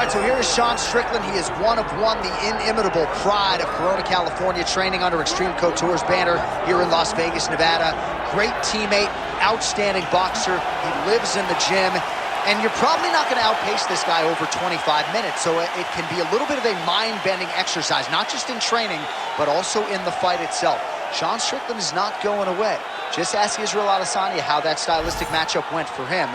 right, so here is Sean Strickland. He is one of one, the inimitable pride of Corona, California, training under Extreme Couture's banner here in Las Vegas, Nevada. Great teammate, outstanding boxer. He lives in the gym. And you're probably not going to outpace this guy over 25 minutes, so it can be a little bit of a mind-bending exercise, not just in training, but also in the fight itself. Sean Strickland is not going away. Just ask Israel Adesanya how that stylistic matchup went for him.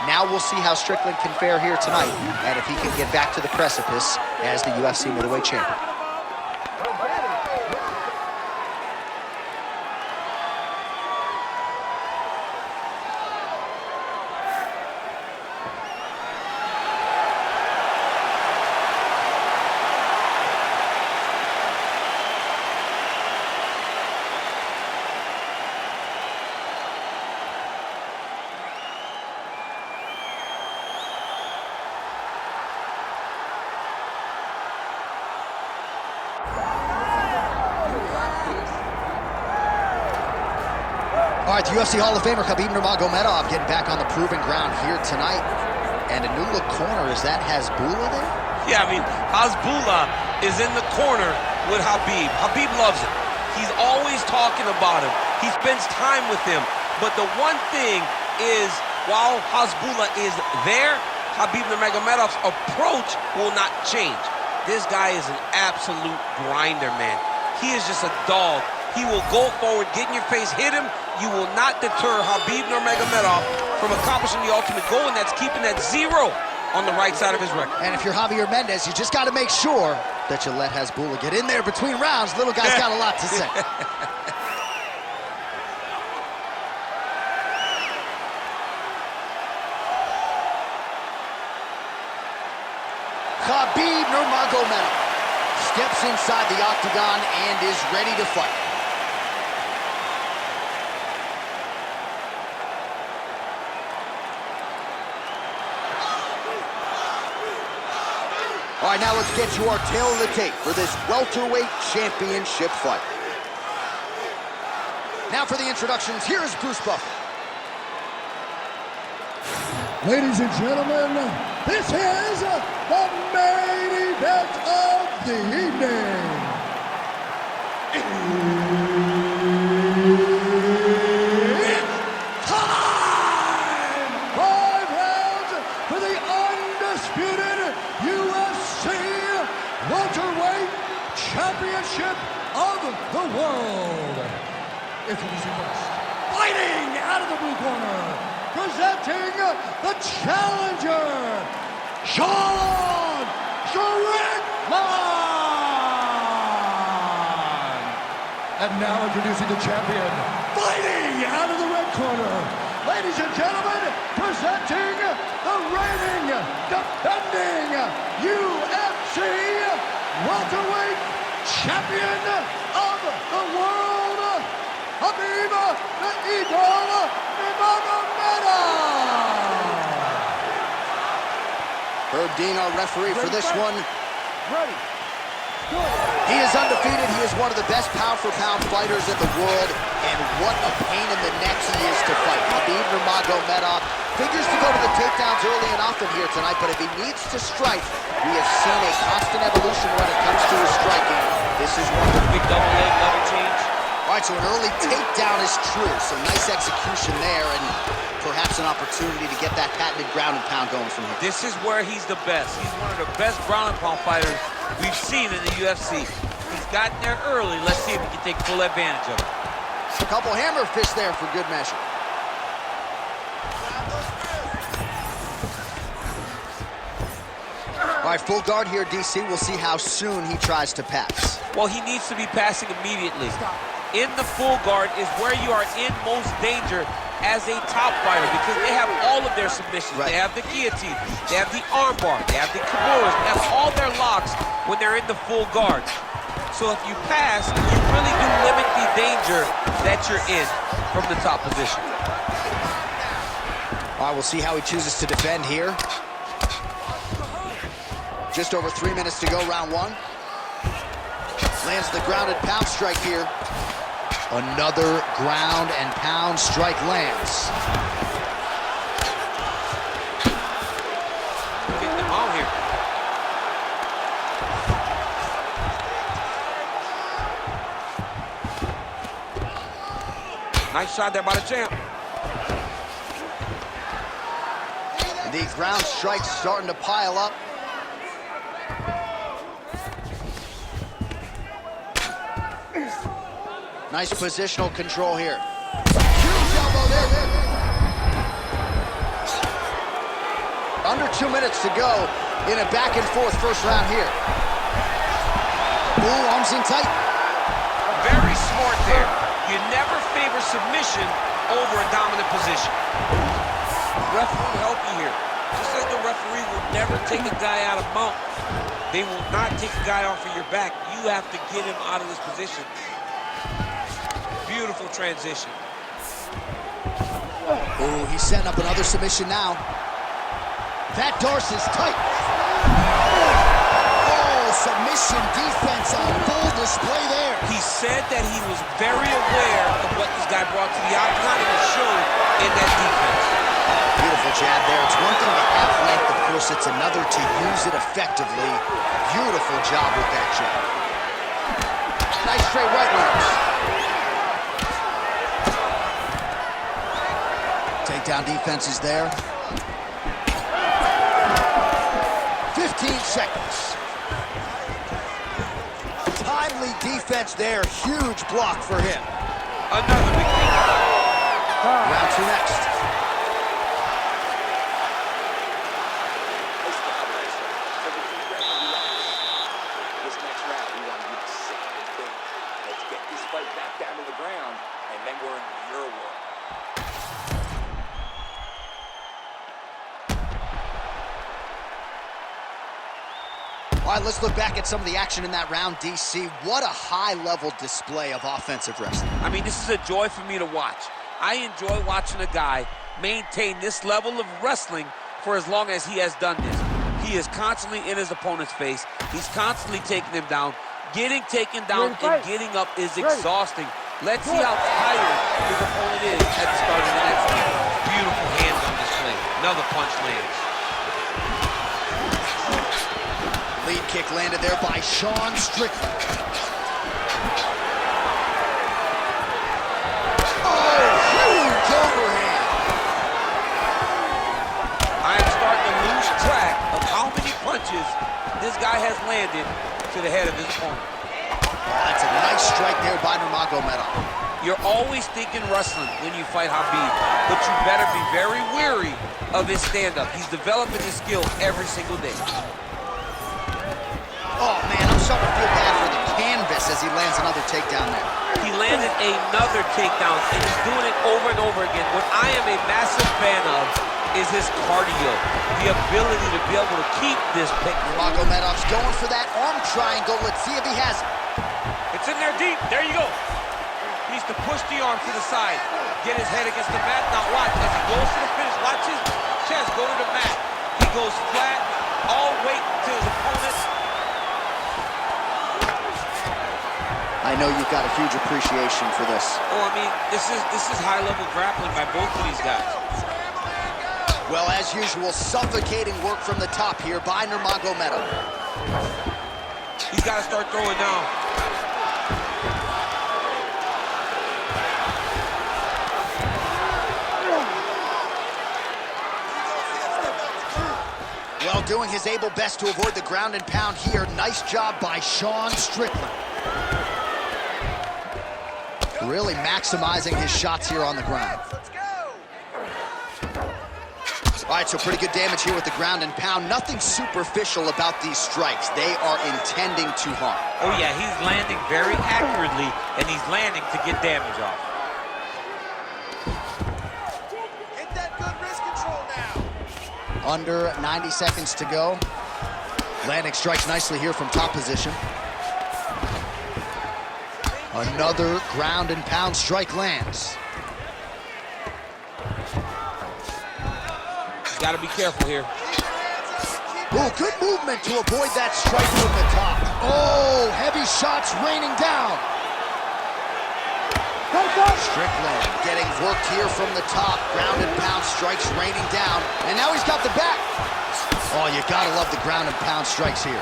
Now we'll see how Strickland can fare here tonight, and if he can get back to the precipice as the UFC middleweight champion. All right, the UFC Hall of Famer Khabib Nurmagomedov getting back on the proven ground here tonight. And a new look corner, is that Hasbulla there? Yeah, I mean, Hasbulla is in the corner with Khabib. Khabib loves him. He's always talking about him. He spends time with him. But the one thing is, while Hasbulla is there, Khabib Nurmagomedov's approach will not change. This guy is an absolute grinder, man. He is just a dog. He will go forward, get in your face, hit him. You will not deter Khabib Nurmagomedov from accomplishing the ultimate goal, and that's keeping that 0 on the right side of his record. And if you're Javier Mendez, you just got to make sure that you let Hasbulla get in there between rounds. Little guy's got a lot to say. Khabib Nurmagomedov steps inside the octagon and is ready to fight. All right, now let's get you our tail of the tape for this welterweight championship fight. Now for the introductions, here is Bruce Buffer. Ladies and gentlemen, this is the main event of the evening. It's time! 5 rounds for the undisputed UFC welterweight championship of the world. Introducing first, fighting out of the blue corner, presenting the challenger, Sean Strickland! And now introducing the champion, fighting out of the red corner, ladies and gentlemen, presenting the reigning, defending UFC welterweight champion of the world, Khabib the Eagle Nurmagomedov. Herb Dean, our referee for this one. Ready. He is undefeated. He is one of the best pound-for-pound fighters in the world, and what a pain in the neck he is to fight. Khabib Nurmagomedov figures to go to the takedowns early and often here tonight, but if he needs to strike, we have seen a constant evolution when it comes to his striking. This is one of the Big double leg, level change. All right, so an early takedown is true. Some nice execution there, and perhaps an opportunity to get that patented ground and pound going from here. This is where he's the best. He's one of the best ground and pound fighters we've seen in the UFC. He's gotten there early. Let's see if he can take full advantage of it. A couple hammer fists there for good measure. All right, full guard here, DC. We'll see how soon he tries to pass. Well, he needs to be passing immediately. In the full guard is where you are in most danger as a top fighter, because they have all of their submissions. Right. They have the guillotine, they have the armbar, they have the kimuras, they have all their locks when they're in the full guard. So if you pass, you really do limit the danger that you're in from the top position. All right, we'll see how he chooses to defend here. Just over 3 minutes to go, round one. Lands the grounded pound strike here. Another ground and pound strike lands. Getting them out here. Nice shot there by the champ. The ground strikes starting to pile up. Nice positional control here. Huge elbow there. Under 2 minutes to go in a back-and-forth first round here. Ooh, arms in tight. Very smart there. You never favor submission over a dominant position. The referee will help you here. Just as the referee will never take a guy out of mount, they will not take a guy off of your back. You have to get him out of this position. Beautiful transition. Ooh, he's setting up another submission now. That Darce's tight. Oh, submission defense on full display there. He said that he was very aware of what this guy brought to the octagon, and it showed in that defense. Beautiful jab there. It's one thing to have length, of course, it's another to use it effectively. Beautiful job with that jab. Nice straight right loops. Takedown defense is there. 15 seconds. Timely defense there. Huge block for him. Another big thing. Round 2 next. This next round, we want to do the same thing. Let's get this fight back down to the ground, and then we're in your world. All right, let's look back at some of the action in that round, DC. What a high-level display of offensive wrestling. I mean, this is a joy for me to watch. I enjoy watching a guy maintain this level of wrestling for as long as he has done this. He is constantly in his opponent's face. He's constantly taking him down. Getting taken down and getting up is exhausting. Let's see how tired his opponent is at the start of the next round. Beautiful hands on display. Another punch lands. Lead kick landed there by Sean Strickland. Oh, huge overhand. I am starting to lose track of how many punches this guy has landed to the head of his opponent. Oh, that's a nice strike there by Nurmagomedov. You're always thinking wrestling when you fight Khabib, but you better be very wary of his stand-up. He's developing his skill every single day. Oh, man, I'm starting to feel bad for the canvas as he lands another takedown there. He landed another takedown, and he's doing it over and over again. What I am a massive fan of is his cardio, the ability to be able to keep this pick. Nurmagomedov's going for that arm triangle. Let's see if he has it. It's in there deep. There you go. He needs to push the arm to the side, get his head against the mat. Now watch, as he goes to the finish, watch his chest go to the mat. He goes flat, all weight to his opponent. I know you've got a huge appreciation for this. Oh, I mean, this is high-level grappling by both of these guys. Well, as usual, suffocating work from the top here by Nurmagomedov. He's got to start throwing now. Well, doing his able best to avoid the ground and pound here. Nice job by Sean Strickland. Really maximizing his shots here on the ground. All right, so pretty good damage here with the ground and pound. Nothing superficial about these strikes. They are intending to harm. Oh, yeah, he's landing very accurately, and he's landing to get damage off. Get that good wrist control now. Under 90 seconds to go. Landing strikes nicely here from top position. Another ground and pound strike lands. Got to be careful here. Ooh, good movement to avoid that strike from the top. Oh, heavy shots raining down. Strickland getting worked here from the top. Ground and pound strikes raining down. And now he's got the back. Oh, you gotta love the ground and pound strikes here.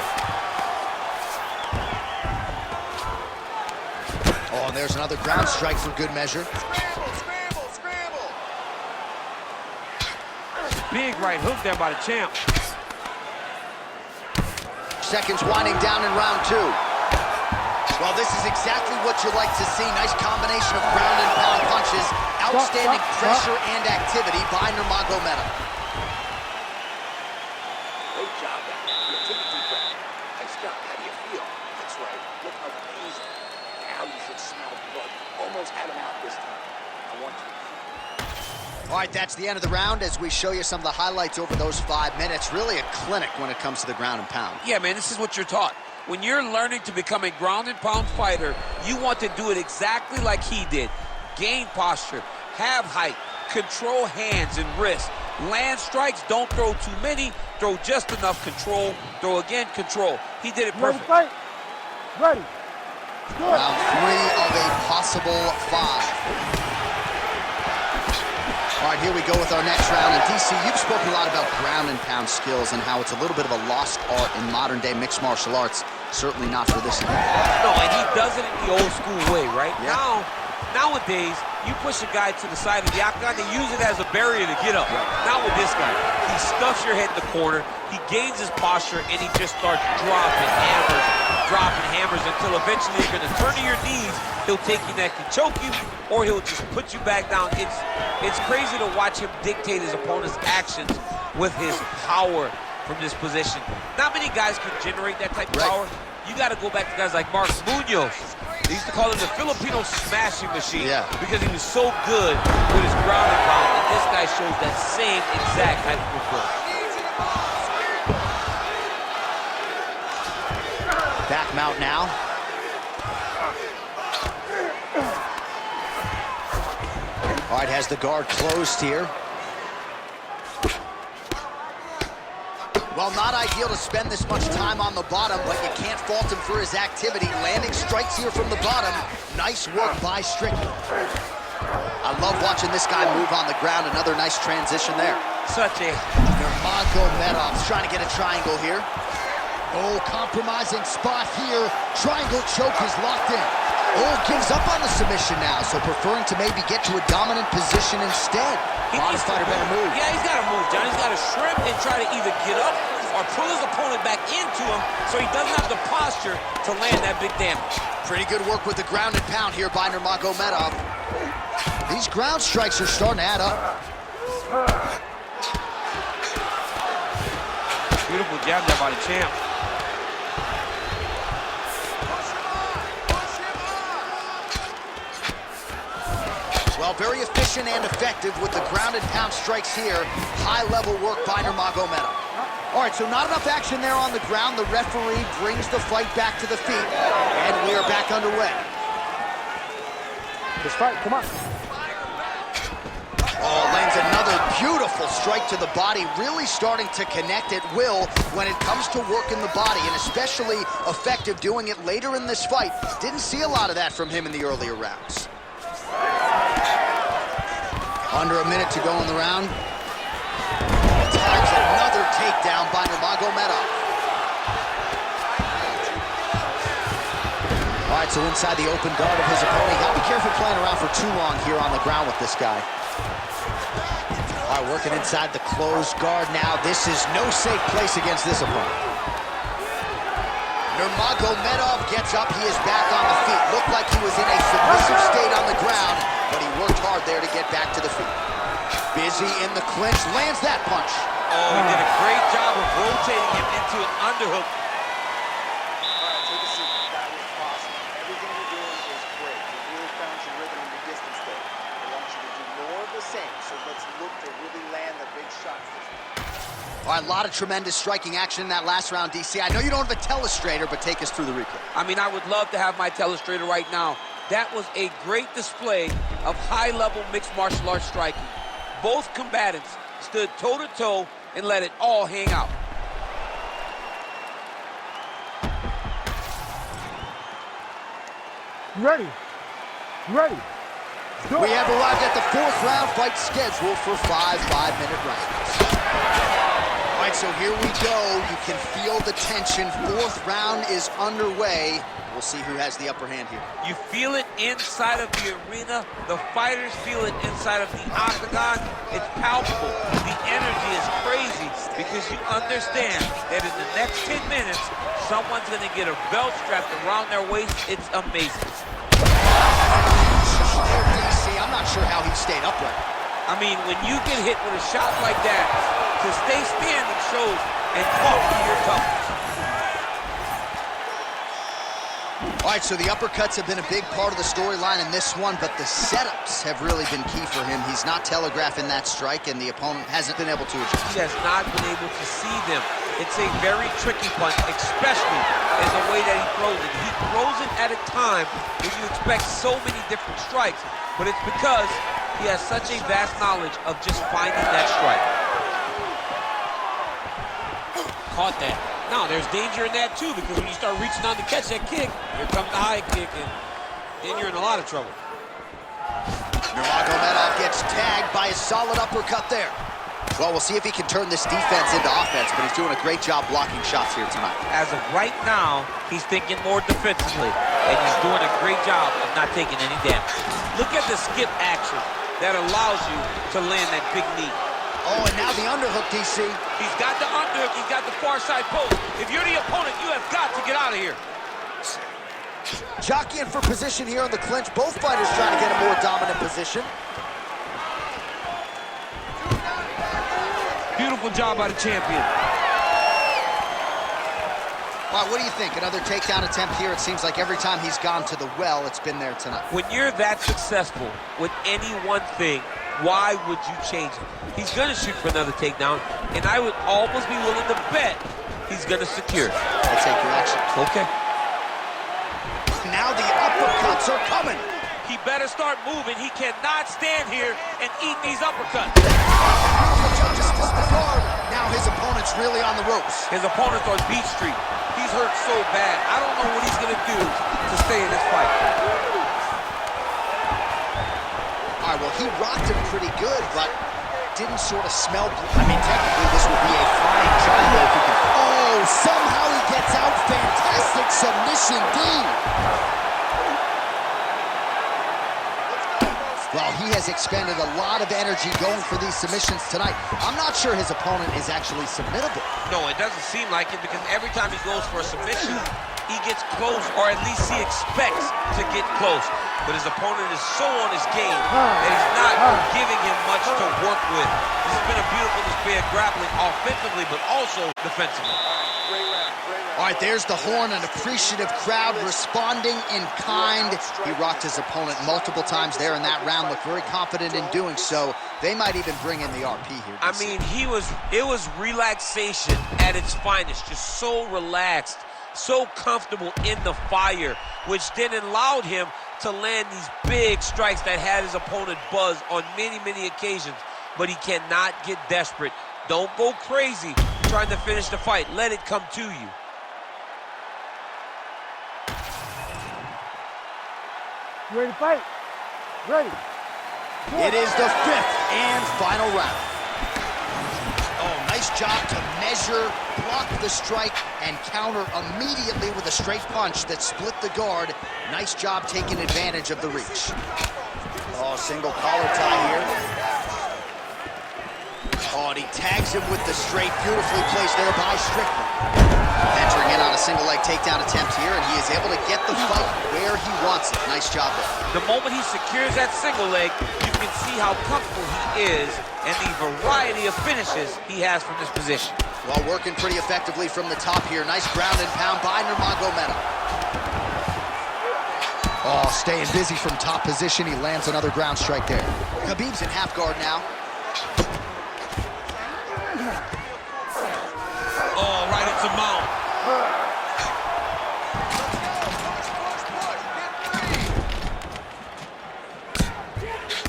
Oh, and there's another ground strike for good measure. big right hook there by the champ. Seconds winding down in round 2. Well, this is exactly what you like to see. Nice combination of ground and pound punches. Outstanding pressure and activity by Nurmagomedov. Great job back there. Yeah, take a deep breath. Nice job. How do you feel? That's right. Look amazing. Now you should smell blood. Almost had him out this time. I want you. All right, that's the end of the round as we show you some of the highlights over those 5 minutes. Really a clinic when it comes to the ground and pound. Yeah, man, this is what you're taught. When you're learning to become a ground and pound fighter, you want to do it exactly like he did. Gain posture, have height, control hands and wrists. Land strikes, don't throw too many, throw just enough, control, throw again, control. He did it perfect. Ready, ready. Round 3 of a possible 5. All right, here we go with our next round. And DC, you've spoken a lot about ground and pound skills and how it's a little bit of a lost art in modern day mixed martial arts. Certainly not for this event. No, and he does it in the old school way, right? Yeah. Nowadays, you push a guy to the side of the octagon, they use it as a barrier to get up. Not with this guy. He stuffs your head in the corner, he gains his posture, and he just starts dropping hammers until eventually you're going to turn to your knees. He'll take your neck and choke you, or he'll just put you back down. It's crazy to watch him dictate his opponent's actions with his power from this position. Not many guys can generate that type of power. You got to go back to guys like Mark Munoz. They used to call him the Filipino smashing machine because he was so good with his ground and pound, and this guy shows that same exact type of approach. Back mount now. All right, has the guard closed here. Well, not ideal to spend this much time on the bottom, but you can't fault him for his activity. Landing strikes here from the bottom. Nice work by Strickland. I love watching this guy move on the ground. Another nice transition there. Such a... Nurmagomedov's trying to get a triangle here. Oh, compromising spot here. Triangle choke is locked in. Oh, gives up on the submission now, so preferring to maybe get to a dominant position instead. Honest fighter better move. Yeah, he's got to move, John. He's got to shrimp and try to either get up or pull his opponent back into him so he doesn't have the posture to land that big damage. Pretty good work with the ground and pound here by Nurmagomedov. These ground strikes are starting to add up. Beautiful jab there by the champ. Well, very efficient and effective with the ground and pound strikes here. High-level work by Nurmagomedov. All right, so not enough action there on the ground. The referee brings the fight back to the feet, and we are back underway. This fight, come on. Oh, lands another beautiful strike to the body, really starting to connect at will when it comes to working the body, and especially effective doing it later in this fight. Didn't see a lot of that from him in the earlier rounds. Under a minute to go in the round. Times another takedown by Nurmagomedov. All right, so inside the open guard of his opponent. You gotta be careful playing around for too long here on the ground with this guy. All right, working inside the closed guard now. This is no safe place against this opponent. Nurmagomedov gets up. He is back on the feet. Looked like he was in a submissive state on the ground, but he worked hard there to get back to the feet. Busy in the clinch, lands that punch. Oh, he did a great job of rotating him into an underhook. All right, take a seat. That was awesome. Everything you're doing is great. You really found your rhythm in your distance there. I want you to do more of the same, so let's look to really land the big shots this time. All right, a lot of tremendous striking action in that last round, DC. I know you don't have a telestrator, but take us through the replay. I mean, I would love to have my telestrator right now. That was a great display of high-level mixed martial arts striking. Both combatants stood toe-to-toe and let it all hang out. Ready. Ready. We have arrived at the 4th round fight scheduled for 5 5-minute rounds. All right, so here we go. You can feel the tension. Fourth round is underway. We'll see who has the upper hand here. You feel it inside of the arena. The fighters feel it inside of the octagon. It's palpable. The energy is crazy because you understand that in the next 10 minutes, someone's going to get a belt strapped around their waist. It's amazing. I'm not sure how he stayed upright. I mean, when you get hit with a shot like that, to stay standing shows and talk to your toughness. All right, so the uppercuts have been a big part of the storyline in this one, but the setups have really been key for him. He's not telegraphing that strike, and the opponent hasn't been able to adjust. He has not been able to see them. It's a very tricky punch, especially in the way that he throws it. He throws it at a time when you expect so many different strikes, but it's because he has such a vast knowledge of just finding that strike. Caught that. Now, there's danger in that, too, because when you start reaching on to catch that kick, here comes the high kick, and then you're in a lot of trouble. Nurmagomedov gets tagged by a solid uppercut there. Well, we'll see if he can turn this defense into offense, but he's doing a great job blocking shots here tonight. As of right now, he's thinking more defensively, and he's doing a great job of not taking any damage. Look at the skip action that allows you to land that big knee. Oh, and now the underhook, DC. He's got the underhook, he's got the far side post. If you're the opponent, you have got to get out of here. Jockeying for position here on the clinch. Both fighters trying to get a more dominant position. Beautiful job by the champion. All right, what do you think? Another takedown attempt here. It seems like every time he's gone to the well, it's been there tonight. When you're that successful with any one thing, why would you change it? He's going to shoot for another takedown, and I would almost be willing to bet he's going to secure it. I'll take your action. Okay. Now the uppercuts are coming. He better start moving. He cannot stand here and eat these uppercuts. Now his opponent's really on the ropes. His opponent's on Beat Street. He's hurt so bad. I don't know what he's going to do to stay in this fight. All right, well, he rocked him pretty good, but didn't sort of smell. I mean, technically, this would be a flying triangle if he could. Oh, somehow he gets out. Fantastic submission, D. Well, he has expended a lot of energy going for these submissions tonight. I'm not sure his opponent is actually submittable. No, it doesn't seem like it because every time he goes for a submission, he gets close, or at least he expects to get close. But his opponent is so on his game that he's not giving him much to work with. This has been a beautiful display of grappling offensively, but also defensively. Great round, great round. All right, there's the horn, an appreciative crowd responding in kind. He rocked his opponent multiple times there in that round, looked very confident in doing so. They might even bring in the RP here. I mean, it was relaxation at its finest, just so relaxed, so comfortable in the fire, which then allowed him to land these big strikes that had his opponent buzzed on many, many occasions. But he cannot get desperate. Don't go crazy trying to finish the fight. Let it come to you. You ready to fight? Ready. It is the fifth and final round. Oh, nice job to measure, block the strike, and counter immediately with a straight punch that split the guard. Nice job taking advantage of the reach. Oh, single collar tie here. Oh, and he tags him with the straight, beautifully placed there by Strickland. Entering in on a single leg takedown attempt here, and he is able to get the fight where he wants it. Nice job there. The moment he secures that single leg, you can see how comfortable he is and the variety of finishes he has from this position. Well, working pretty effectively from the top here. Nice ground and pound by Nurmagomedov. Oh, staying busy from top position. He lands another ground strike there. Khabib's in half guard now. Oh, right into mount.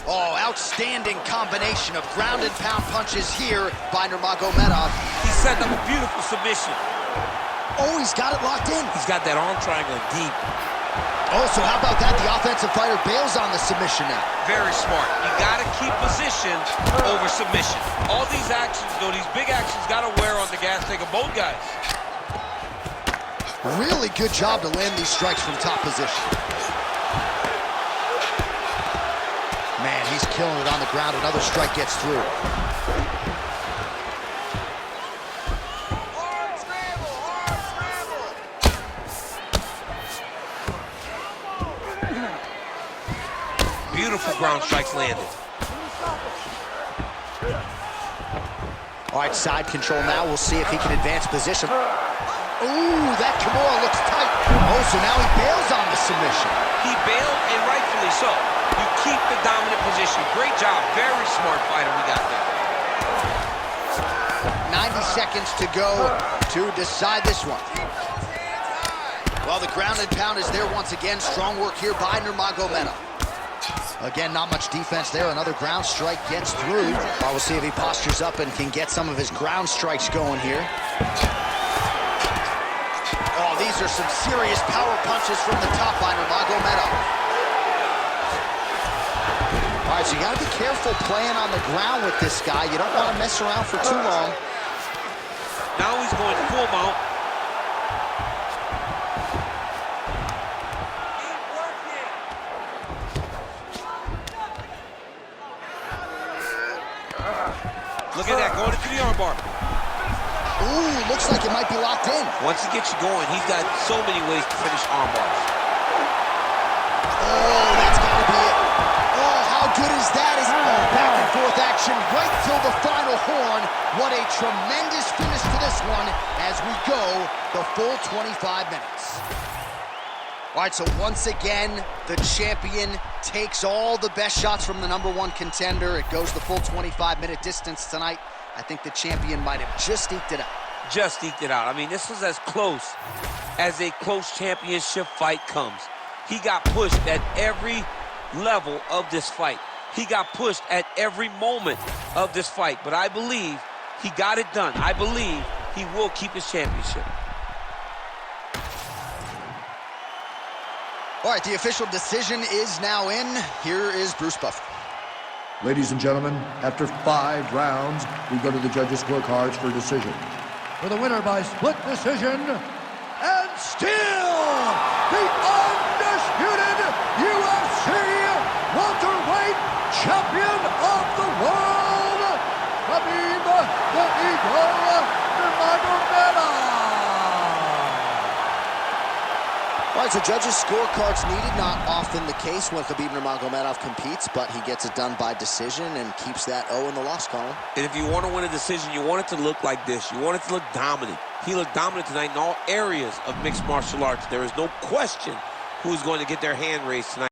Oh, outstanding combination of ground and pound punches here by Nurmagomedov. He set up a beautiful submission. Oh, he's got it locked in. He's got that arm triangle deep. Oh, so how about that? The offensive fighter bails on the submission now. Very smart. You got to keep position over submission. All these actions, though, these big actions got to wear on the gas tank of both guys. Really good job to land these strikes from top position. Man, he's killing it on the ground. Another strike gets through. Beautiful ground strikes landed. All right, side control now. We'll see if he can advance position. Ooh, that Kimura looks tight. Oh, so now he bails on the submission. He bailed, and rightfully so. You keep the dominant position. Great job. Very smart fighter we got there. 90 seconds to go to decide this one. Well, the ground and pound is there once again. Strong work here by Nurmagomedov. Again, not much defense there. Another ground strike gets through. Well, we'll see if he postures up and can get some of his ground strikes going here. Oh, these are some serious power punches from the top by Nurmagomedov. All right, so you got to be careful playing on the ground with this guy. You don't want to mess around for too long. Now he's going full mount. Look at that, going into the armbar. Ooh, looks like it might be locked in. Once he gets you going, he's got so many ways to finish armbars. Oh, that's got to be it. Oh, how good is that? Is back and forth action right till the final horn. What a tremendous finish for this one as we go the full 25 minutes. All right, so once again, the champion takes all the best shots from the #1 contender. It goes the full 25-minute distance tonight. I think the champion might have just eked it out. Just eked it out. I mean, this was as close as a close championship fight comes. He got pushed at every level of this fight. He got pushed at every moment of this fight. But I believe he got it done. I believe he will keep his championship. All right, the official decision is now in. Here is Bruce Buffer. Ladies and gentlemen, after 5 rounds, we go to the judges' scorecards for decision. For the winner by split decision, and still the undisputed UFC welterweight champion of the world, Khabib the Eagle Nurmagomedov. All right, so judges' scorecards needed. Not often the case when Khabib Nurmagomedov competes, but he gets it done by decision and keeps that O in the loss column. And if you want to win a decision, you want it to look like this. You want it to look dominant. He looked dominant tonight in all areas of mixed martial arts. There is no question who's going to get their hand raised tonight.